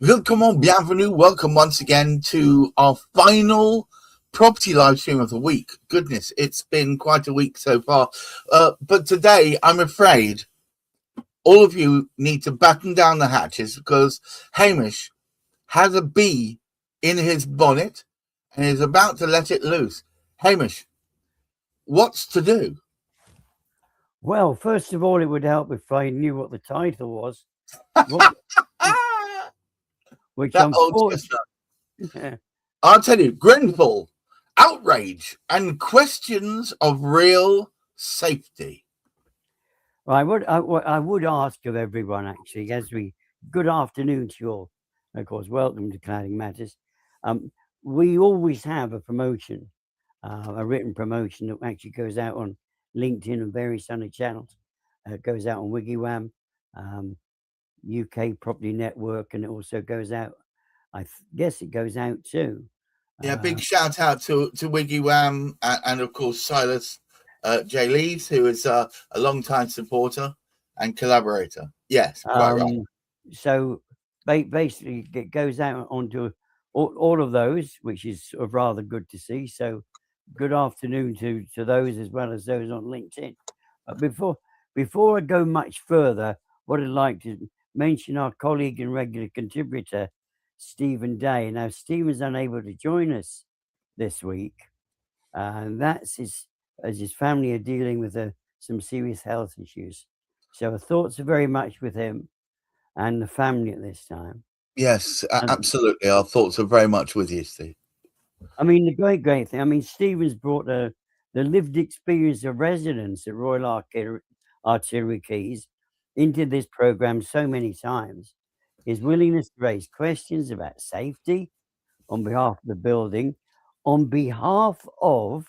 Willkommen, bienvenue, welcome once again to our final property live stream of the week. Goodness, it's been quite a week so far. But today, I'm afraid all of you need to batten down the hatches because Hamish has a bee in his bonnet and is about to let it loose. Hamish, what's to do? Well, first of all, it would help if I knew what the title was. Which That I'm old chestnut. I'll tell you, Grenfell, Outrage, and questions of real safety. I would ask of everyone, actually, good afternoon to you all. Of course, welcome to Cladding Matters. We always have a promotion, a written promotion that actually goes out on LinkedIn and various other channels. It goes out on WikiWam, UK Property Network, and it also goes out, I guess it goes out too. Yeah, big shout out to WikiWam and of course Silas J. Lees, who is a long-time supporter and collaborator. Yes, quite right. So basically, it goes out onto all of those, which is sort of rather good to see. So good afternoon to those as well as those on LinkedIn. Before I go much further, what I'd like to mention our colleague and regular contributor, Stephen Day. Now, Stephen's unable to join us this week, and that's as his family are dealing with some serious health issues. So our thoughts are very much with him and the family at this time. Yes, absolutely. Our thoughts are very much with you, Steve. I mean, the great thing. I mean, Stephen's brought the lived experience of residents at Royal Artillery Quays into this program so many times. His willingness to raise questions about safety on behalf of the building, on behalf of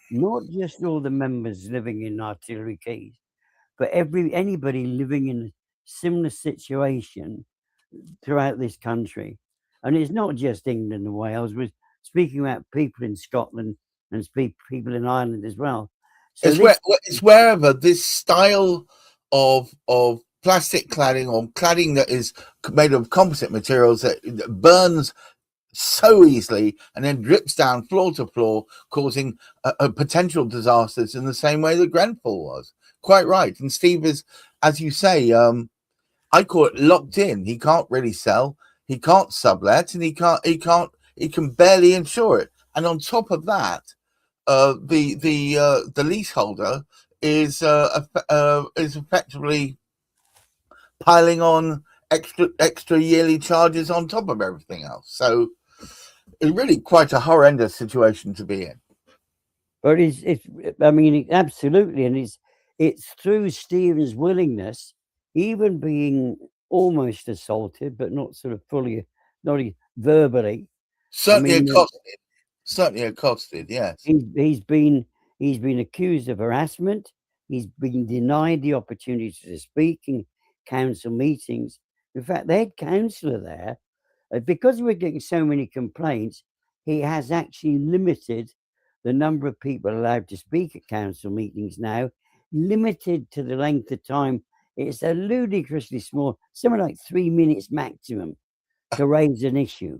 not just all the members living in Artillery Quays, but anybody living in a similar situation throughout this country. And it's not just England and Wales. We're speaking about people in Scotland and people in Ireland as well. So it's wherever this style of plastic cladding or cladding that is made of composite materials that burns so easily and then drips down floor to floor, causing potential disasters in the same way that Grenfell was. Quite right. And Steve is, as you say, I call it locked in. He can't really sell, he can't sublet, and he can barely insure it. And on top of that, the leaseholder is effectively piling on extra yearly charges on top of everything else. So it's really quite a horrendous situation to be in. But I mean, absolutely, and it's through Stephen's willingness, even being almost assaulted, but not sort of fully, not verbally. Certainly accosted. Yes, he's been accused of harassment. He's been denied the opportunity to speak in council meetings. In fact, the head councillor there, because we're getting so many complaints, he has actually limited the number of people allowed to speak at council meetings now, limited to the length of time. It's a ludicrously small, something like 3 minutes maximum to raise an issue.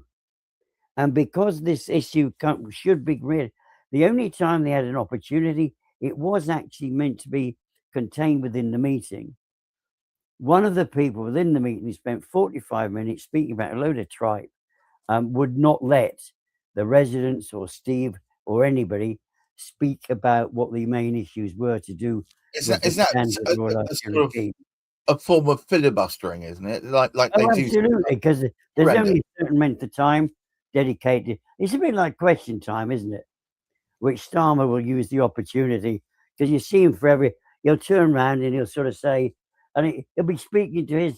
And because this issue should be read, the only time they had an opportunity, it was actually meant to be contained within the meeting. One of the people within the meeting spent 45 minutes speaking about a load of tripe, would not let the residents or Steve or anybody speak about what the main issues were to do. Is that a form of filibustering, isn't it? Like they do. Absolutely, because there's only a certain amount of time dedicated. It's a bit like question time, isn't it? Which Starmer will use the opportunity, because you see him he'll turn around and he'll sort of say, and he'll be speaking to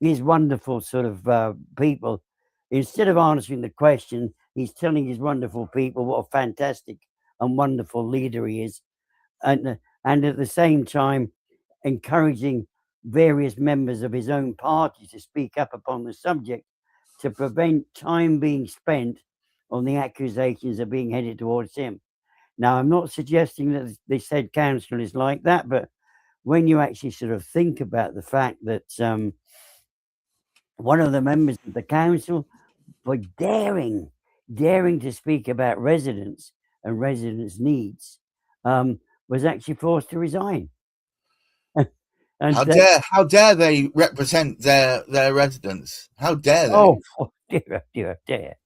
his wonderful sort of people. Instead of answering the question, he's telling his wonderful people what a fantastic and wonderful leader he is, and at the same time encouraging various members of his own party to speak up upon the subject to prevent time being spent on the accusations of being headed towards him. Now, I'm not suggesting that the said council is like that, but when you actually sort of think about the fact that one of the members of the council, for daring to speak about residents and residents' needs, was actually forced to resign. And How dare they represent their residents? How dare they? oh dear.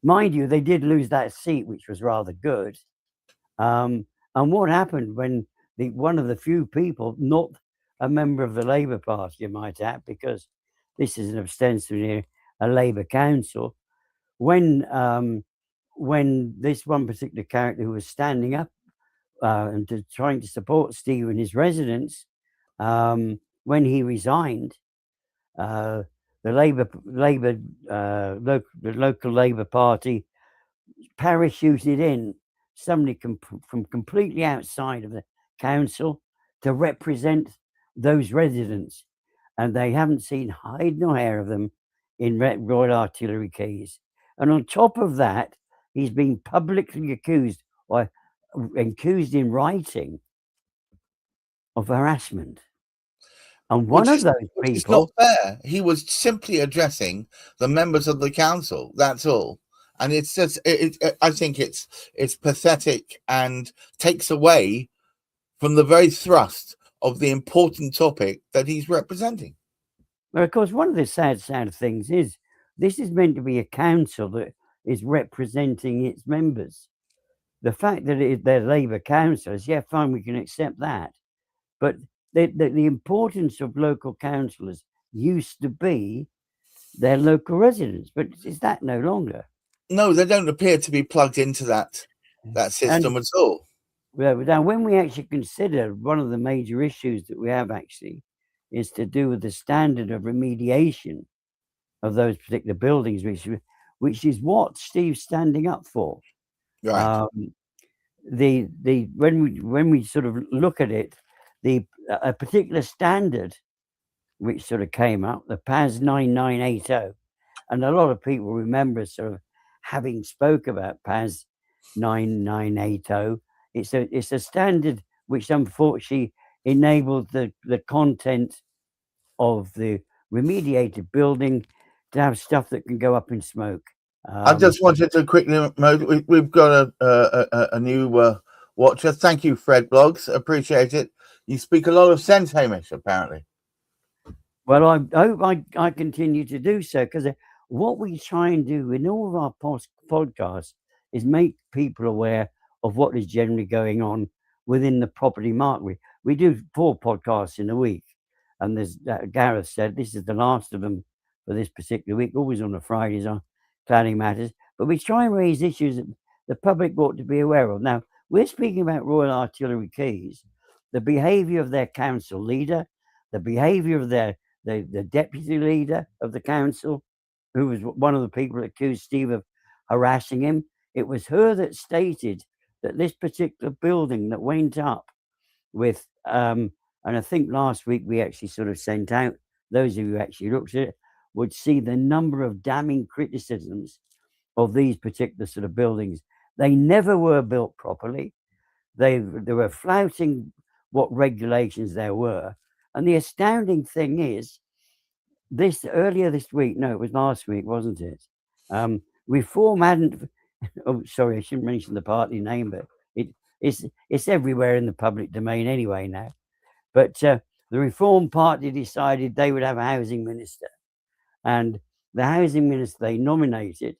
Mind you, they did lose that seat, which was rather good. And what happened when one of the few people, not a member of the Labour Party, you might add, because this is an ostensibly a Labour council, when this one particular character who was standing up and trying to support Steve and his residents, when he resigned, the local Labour Party parachuted in somebody from completely outside of the council to represent those residents, and they haven't seen hide nor hair of them in Royal Artillery Quays. And on top of that, he's been publicly accused in writing of harassment. And one of those which is people, not fair. He was simply addressing the members of the council. That's all. And it's just, I think it's pathetic and takes away from the very thrust of the important topic that he's representing. well, of course, one of the sad things is this is meant to be a council that is representing its members. The fact that they're Labour councillors, yeah, fine, we can accept that. But the importance of local councillors used to be their local residents, but is that no longer? No, they don't appear to be plugged into that system at all. Now, when we actually consider one of the major issues that we have actually is to do with the standard of remediation of those particular buildings, which is what Steve's standing up for. Right. When we sort of look at it, a particular standard which sort of came up, the PAS 9980, and a lot of people remember sort of having spoke about PAS 9980. It's a standard which unfortunately enabled the content of the remediated building to have stuff that can go up in smoke. I just wanted to quickly note we've got a new watcher. Thank you, Fred Blogs. Appreciate it. You speak a lot of sense, Hamish, apparently. Well, I hope I continue to do so, because what we try and do in all of our podcasts is make people aware of what is generally going on within the property market. We do 4 podcasts in a week, and there's Gareth said this is the last of them for this particular week, always on the Fridays on cladding matters. But we try and raise issues that the public ought to be aware of. Now, we're speaking about Royal Artillery Quays, the behaviour of their council leader, the behaviour of the deputy leader of the council, who was one of the people that accused Steve of harassing him. It was her that stated that this particular building that went up with, and I think last week we actually sort of sent out, those of you who actually looked at it, would see the number of damning criticisms of these particular sort of buildings. They never were built properly. They were flouting what regulations there were. And the astounding thing is, earlier this week, no, it was last week, wasn't it? Reform hadn't, oh, sorry, I shouldn't mention the party name, but it's everywhere in the public domain anyway now. But the Reform Party decided they would have a housing minister. And the housing minister they nominated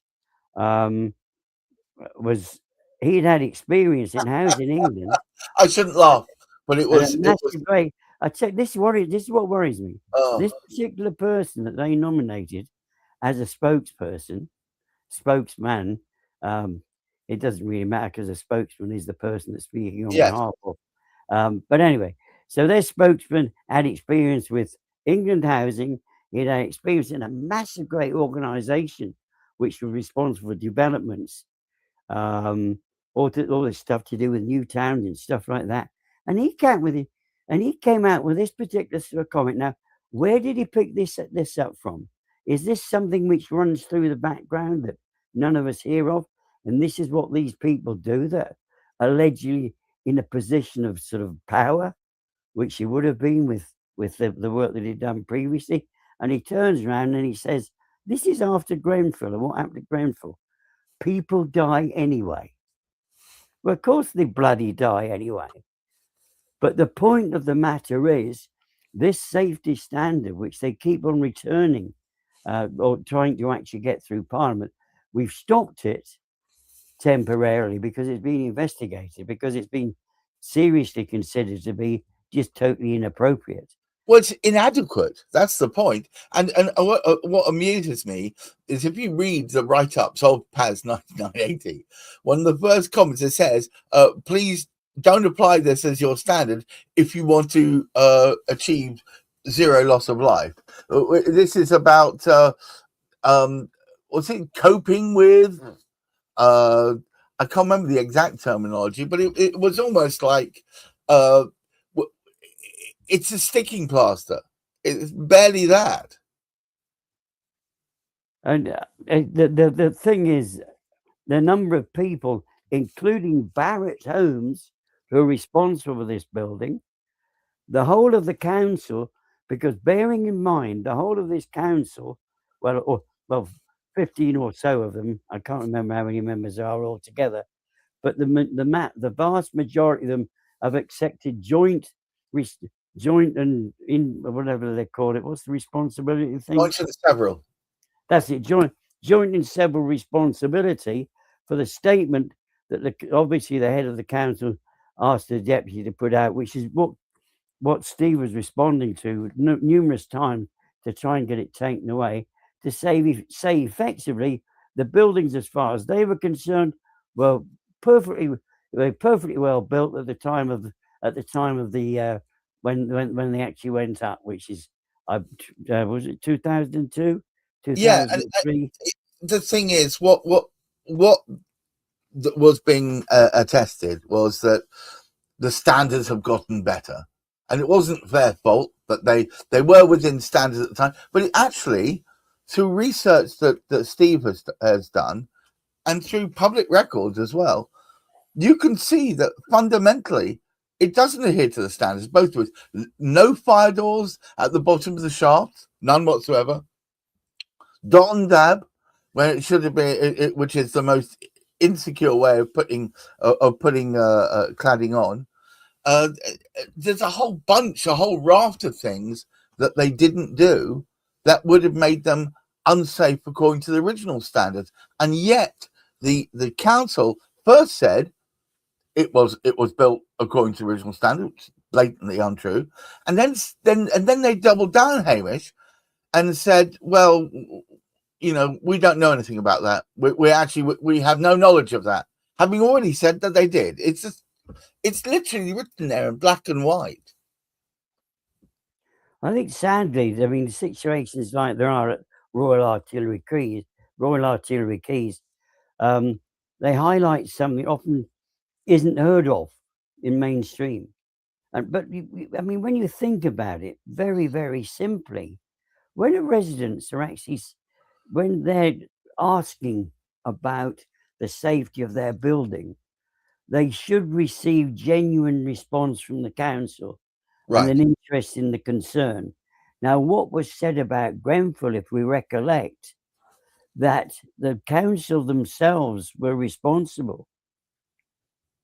he'd had experience in housing England. I shouldn't laugh, but it was. I said, this is what worries me. Oh. This particular person that they nominated as a spokesman, it doesn't really matter because a spokesman is the person that's speaking on behalf of. But anyway, so their spokesman had experience with England Housing. He had experience in a massive, great organisation which was responsible for developments, all this stuff to do with new towns and stuff like that. And he came out with this particular sort of comment. Now, where did he pick this up from? Is this something which runs through the background that none of us hear of? And this is what these people do that are allegedly in a position of sort of power, which he would have been with the work that he'd done previously. And he turns around and he says, this is after Grenfell. And what happened to Grenfell? People die anyway. Well, of course they bloody die anyway. But the point of the matter is, this safety standard, which they keep on returning or trying to actually get through Parliament, we've stopped it temporarily because it's been investigated, because it's been seriously considered to be just totally inappropriate. Well, it's inadequate. That's the point. And what amuses me is if you read the write-ups of PAS 9980, one of the first comments it says, please don't apply this as your standard if you want to achieve zero loss of life. This is about what's it, coping with? I can't remember the exact terminology, but it was almost like it's a sticking plaster. It's barely that. And the thing is, the number of people, including Barrett Homes, who are responsible for this building, the whole of the council, because bearing in mind, the whole of this council, well, 15 or so of them, I can't remember how many members there are altogether, but the vast majority of them have accepted joint and in whatever they call it. What's the responsibility thing? Joint and several. That's it. Joint and several responsibility for the statement that obviously the head of the council asked the deputy to put out, which is what Steve was responding to numerous times to try and get it taken away, to say effectively the buildings, as far as they were concerned, were perfectly well built at the time of the when they actually went up, which is was it 2002, 2003? Yeah, and the thing is, what was being attested was that the standards have gotten better, and it wasn't their fault that they were within standards at the time. But it actually, through research that Steve has done, and through public records as well, you can see that fundamentally it doesn't adhere to the standards. Both ways, no fire doors at the bottom of the shaft, none whatsoever. Dot and dab, where it should have been, which is the most insecure way of putting cladding on. There's a whole raft of things that they didn't do that would have made them unsafe according to the original standards, and yet the council first said it was built according to the original standards, blatantly untrue, and then they doubled down, Hamish, and said, well, we don't know anything about that. We have no knowledge of that, having already said that they did. It's literally written there in black and white. I think sadly, I mean, situations like there are at Royal Artillery Keys, they highlight something often isn't heard of in mainstream. But I mean, when you think about it, very, very simply, when when they're asking about the safety of their building, they should receive genuine response from the council, right, and an interest in the concern. Now, what was said about Grenfell, if we recollect, that the council themselves were responsible,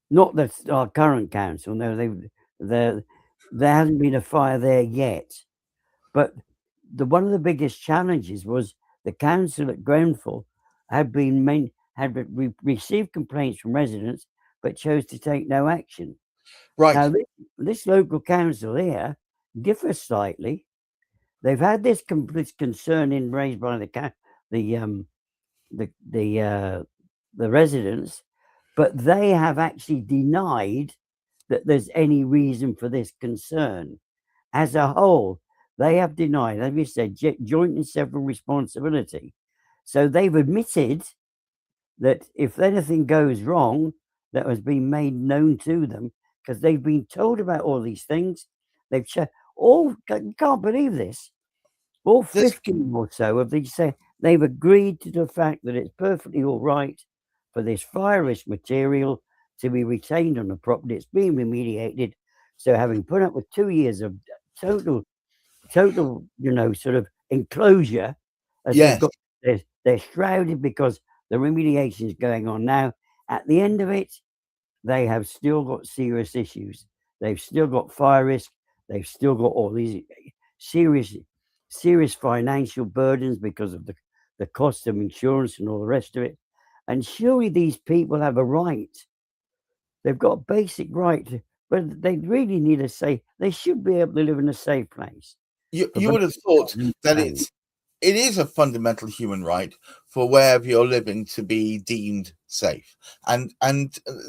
not our current council. No, there hasn't been a fire there yet. But one of the biggest challenges was the council at Grenfell had received complaints from residents, but chose to take no action. Right. Now, this local council here differs slightly. They've had this concern raised by the residents, but they have actually denied that there's any reason for this concern. As a whole, they have denied, as we said, joint and several responsibility. So they've admitted that if anything goes wrong, that has been made known to them, because they've been told about all these things. They've you can't believe this. All 15 or so of these say they've agreed to the fact that it's perfectly all right for this fire risk material to be retained on the property. It's being remediated. So having put up with 2 years of total, sort of enclosure as they've Yes. got. They're shrouded because the remediation is going on now. At the end of it, they have still got serious issues. They've still got fire risk. They've still got all these serious financial burdens because of the cost of insurance and all the rest of it. And surely these people have a right. They've got a basic right, but they really need a safe. They should be able to live in a safe place. You would have thought that it is a fundamental human right for wherever you're living to be deemed safe. And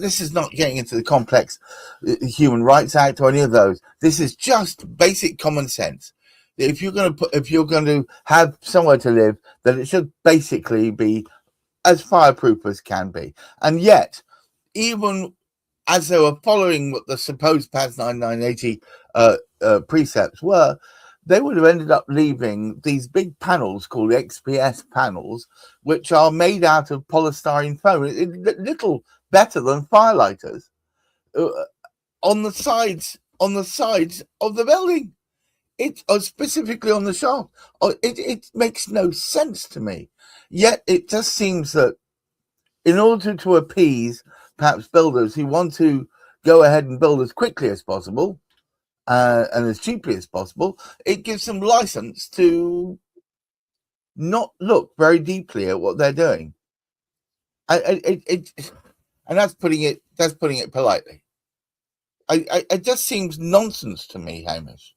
this is not getting into the complex Human Rights Act or any of those. This is just basic common sense. If you're going to have somewhere to live, then it should basically be as fireproof as can be. And yet, even as they were following what the supposed PAS 9980 precepts were, they would have ended up leaving these big panels called XPS panels, which are made out of polystyrene foam, little better than firelighters, on the sides of the building. It specifically on the shaft. It makes no sense to me. Yet it just seems that in order to appease perhaps builders who want to go ahead and build as quickly as possible, and as cheaply as possible, it gives them license to not look very deeply at what they're doing. And that's putting it politely. It just seems nonsense to me, Hamish.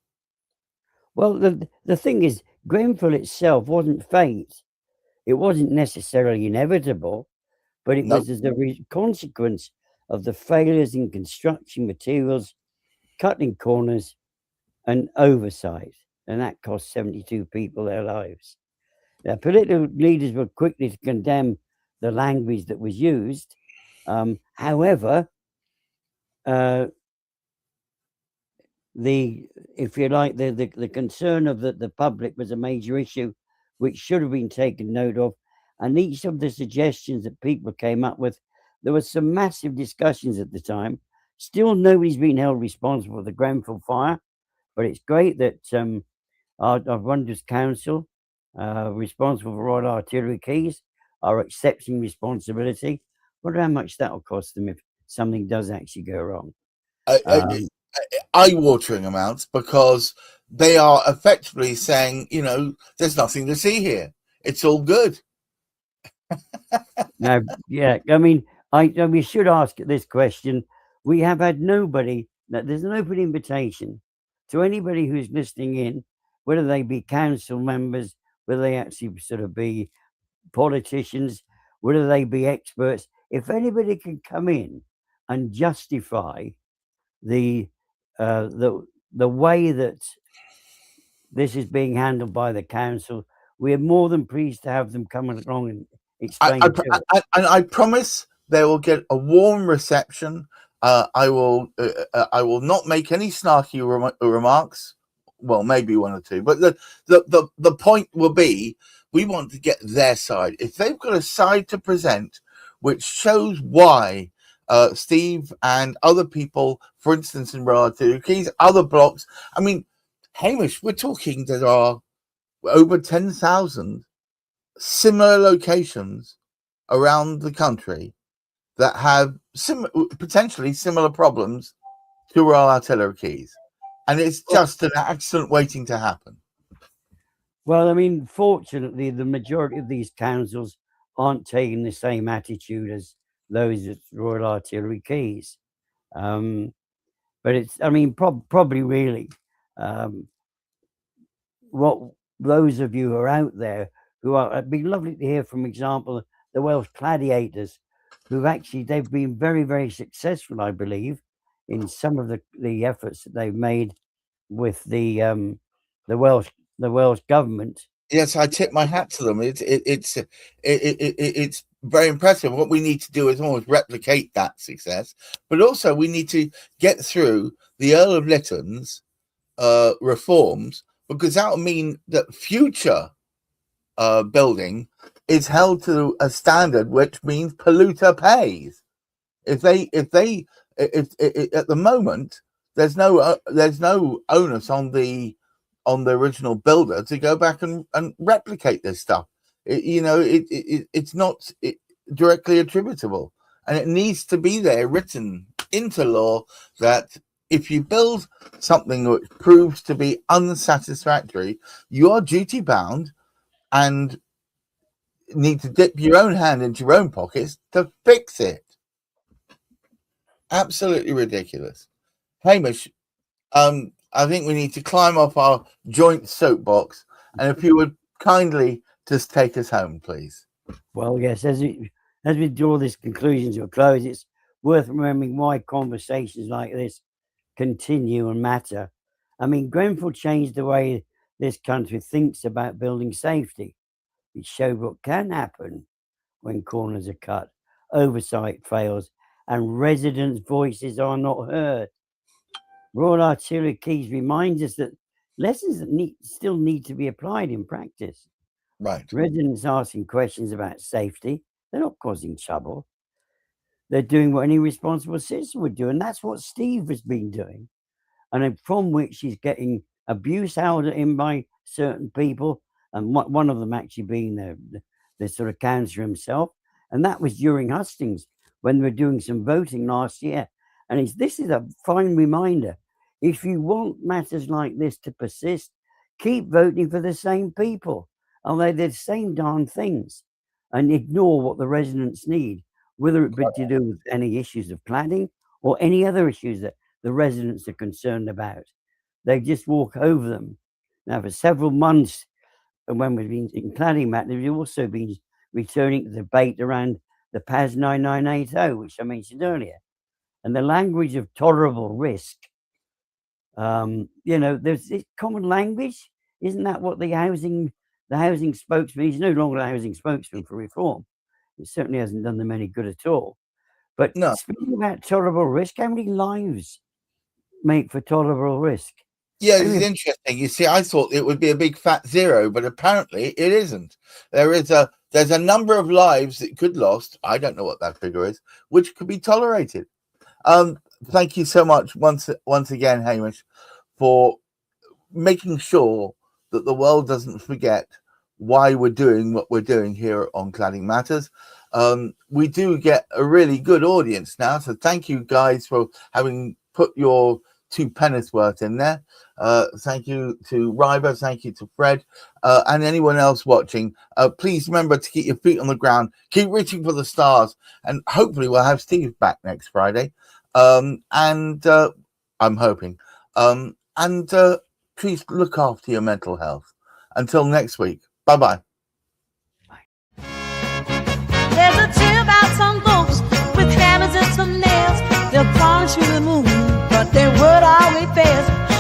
Well, the thing is, Grenfell itself wasn't fate. It wasn't necessarily inevitable, but it was as a consequence of the failures in construction materials, cutting corners, and oversight, and that cost 72 people their lives. Now, political leaders were quickly to condemn the language that was used. However, if you like, the concern of the public was a major issue, which should have been taken note of. And each of the suggestions that people came up with, there were some massive discussions at the time. Still, nobody's been held responsible for the Grenfell fire. But it's great that our Wonders Council, responsible for Royal Artillery Keys, are accepting responsibility. I wonder how much that will cost them if something does actually go wrong. Eye-watering amounts, because they are effectively saying, there's nothing to see here. It's all good. Now, yeah, I mean, we should ask this question. We have had nobody. There's an open invitation to anybody who's listening in, whether they be council members, whether they actually sort of be politicians, whether they be experts. If anybody can come in and justify the way that this is being handled by the council, we are more than pleased to have them come along and explain. I promise they will get a warm reception. I will not make any snarky remarks. Well, maybe one or two, but the point will be, we want to get their side. If they've got a side to present which shows why Steve and other people, for instance, in Royal Artillery Keys, other blocks, I mean, Hamish, we're talking there are over 10,000 similar locations around the country that have potentially similar problems to Royal Artillery Keys. And it's just an accident waiting to happen. Well, I mean, fortunately, the majority of these councils aren't taking the same attitude as those at Royal Artillery Keys. But it's, I mean, probably really what those of you who are out there who are, it'd be lovely to hear from, example, the Welsh Gladiators, who've actually, they've been very, very successful, I believe, in some of the efforts that they've made with the Welsh government. Yes, I tip my hat to them. It's very impressive. What we need to do is almost replicate that success, but also we need to get through the Earl of Lytton's reforms, because that will mean that future building is held to a standard which means polluter pays. If at the moment there's no onus on the on the original builder to go back and replicate this stuff. It's not directly attributable, and it needs to be there written into law that if you build something which proves to be unsatisfactory, you are duty bound and need to dip your own hand into your own pockets to fix it. Absolutely ridiculous. Hamish, I think we need to climb off our joint soapbox, and if you would kindly just take us home, please. Well, yes, as we draw this conclusion to a close, it's worth remembering why conversations like this continue and matter. I mean, Grenfell changed the way this country thinks about building safety. It showed what can happen when corners are cut, oversight fails, and residents' voices are not heard. Royal Artillery Keys reminds us that lessons that still need to be applied in practice. Right. Residents asking questions about safety, they're not causing trouble. They're doing what any responsible citizen would do, and that's what Steve has been doing. And from which he's getting abuse held at him by certain people, and one of them actually being the sort of councillor himself. And that was during hustings when we were doing some voting last year. And this is a fine reminder. If you want matters like this to persist, keep voting for the same people. And they're the same darn things, and ignore what the residents need, whether it be to do with any issues of cladding or any other issues that the residents are concerned about. They just walk over them. Now, for several months, and when we've been in cladding matters, we've also been returning to the debate around the PAS 9980, which I mentioned earlier. And the language of tolerable risk, there's this common language. Isn't that what the housing spokesman, he's no longer a housing spokesman for reform. It certainly hasn't done them any good at all. But no. Speaking about tolerable risk, how many lives make for tolerable risk? Yeah, it's interesting. You see, I thought it would be a big fat zero, but apparently it isn't. There's a number of lives that could lost. I don't know what that figure is, which could be tolerated. Thank you so much once again, Hamish, for making sure that the world doesn't forget why we're doing what we're doing here on Cladding Matters. We do get a really good audience now, so thank you guys for having put your 2 pennies worth in there. Thank you to Ryber, thank you to Fred, and anyone else watching. Please remember to keep your feet on the ground, keep reaching for the stars, and hopefully we'll have Steve back next Friday. I'm hoping. Please look after your mental health. Until next week, bye-bye. There's a tale about some folks with hammers and some nails. They'll polish through the moon, but their word always fails.